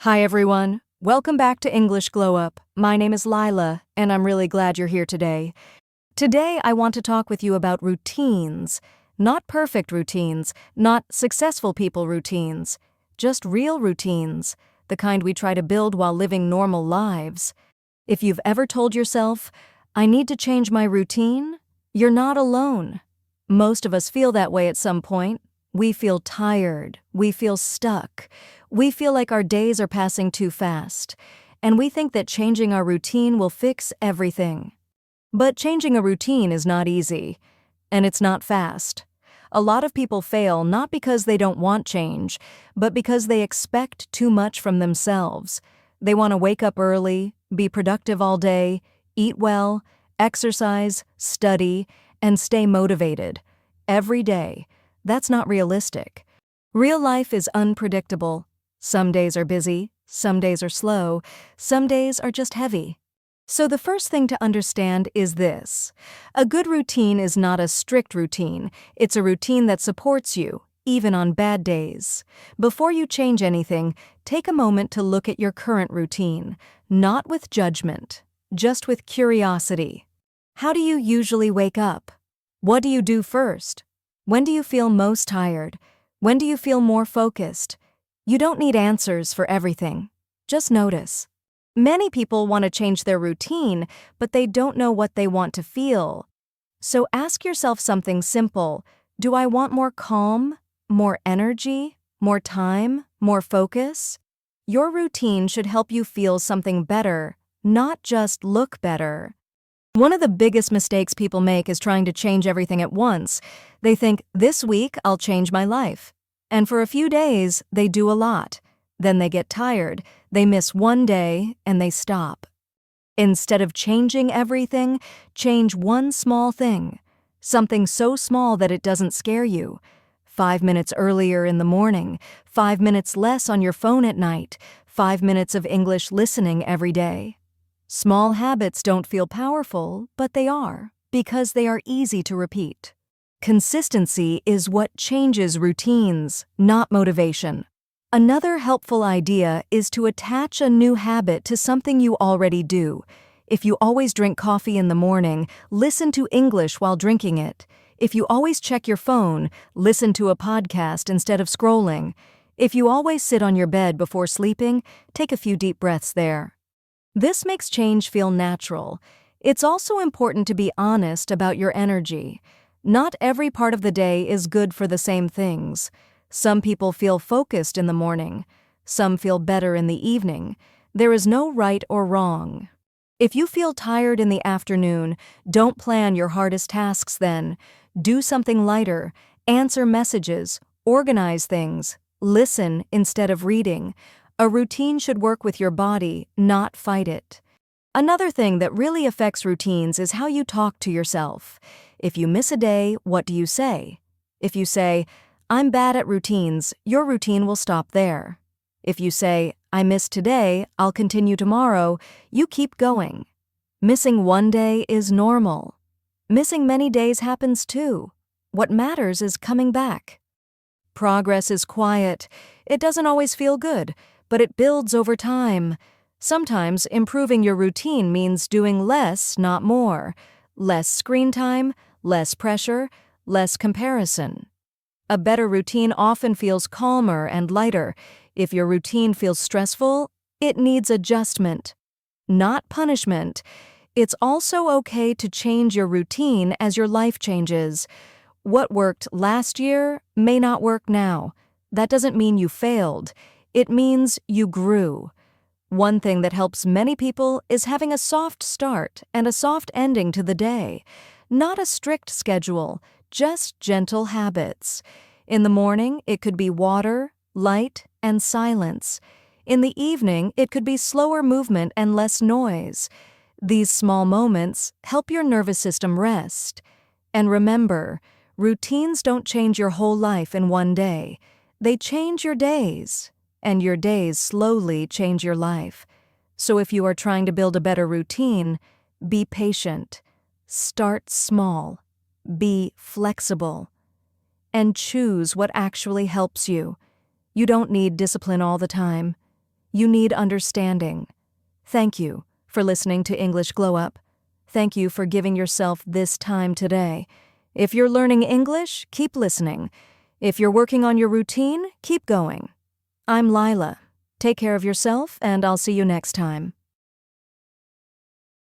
Hi everyone, welcome back to English GlowUp. My name is Lila, and I'm really glad you're here today. Today I want to talk with you about routines. Not perfect routines, not successful people routines, just real routines, the kind we try to build while living normal lives. If you've ever told yourself, I need to change my routine, you're not alone. Most of us feel that way at some point. We feel tired, we feel stuck, we feel like our days are passing too fast, and we think that changing our routine will fix everything. But changing a routine is not easy, and it's not fast. A lot of people fail not because they don't want change, but because they expect too much from themselves. They want to wake up early, be productive all day, eat well, exercise, study, and stay motivated every day. That's not realistic. Real life is unpredictable. Some days are busy, some days are slow, some days are just heavy. So the first thing to understand is this. A good routine is not a strict routine. It's a routine that supports you, even on bad days. Before you change anything, take a moment to look at your current routine, not with judgment, just with curiosity. How do you usually wake up? What do you do first? When do you feel most tired? When do you feel more focused? You don't need answers for everything. Just notice. Many people want to change their routine, but they don't know what they want to feel. So ask yourself something simple. Do I want more calm, more energy, more time, more focus? Your routine should help you feel something better, not just look better. One of the biggest mistakes people make is trying to change everything at once. They think, this week I'll change my life. And for a few days, they do a lot. Then they get tired, they miss one day, and they stop. Instead of changing everything, change one small thing. Something so small that it doesn't scare you. 5 minutes earlier in the morning, 5 minutes less on your phone at night, 5 minutes of English listening every day. Small habits don't feel powerful, but they are, because they are easy to repeat. Consistency is what changes routines, not motivation. Another helpful idea is to attach a new habit to something you already do. If you always drink coffee in the morning, listen to English while drinking it. If you always check your phone, listen to a podcast instead of scrolling. If you always sit on your bed before sleeping, take a few deep breaths there. This makes change feel natural. It's also important to be honest about your energy. Not every part of the day is good for the same things. Some people feel focused in the morning. Some feel better in the evening. There is no right or wrong. If you feel tired in the afternoon, don't plan your hardest tasks then. Do something lighter, answer messages, organize things, listen instead of reading. A routine should work with your body, not fight it. Another thing that really affects routines is how you talk to yourself. If you miss a day, what do you say? If you say, I'm bad at routines, your routine will stop there. If you say, I missed today, I'll continue tomorrow, you keep going. Missing one day is normal. Missing many days happens too. What matters is coming back. Progress is quiet. It doesn't always feel good, but it builds over time. Sometimes improving your routine means doing less, not more. Less screen time, less pressure, less comparison. A better routine often feels calmer and lighter. If your routine feels stressful, it needs adjustment, not punishment. It's also okay to change your routine as your life changes. What worked last year may not work now. That doesn't mean you failed. It means you grew. One thing that helps many people is having a soft start and a soft ending to the day. Not a strict schedule, just gentle habits. In the morning, it could be water, light, and silence. In the evening, it could be slower movement and less noise. These small moments help your nervous system rest. And remember, routines don't change your whole life in one day. They change your days. And your days slowly change your life. So if you are trying to build a better routine, be patient. Start small. Be flexible. And choose what actually helps you. You don't need discipline all the time. You need understanding. Thank you for listening to English GlowUp. Thank you for giving yourself this time today. If you're learning English, keep listening. If you're working on your routine, keep going. I'm Lila. Take care of yourself, and I'll see you next time.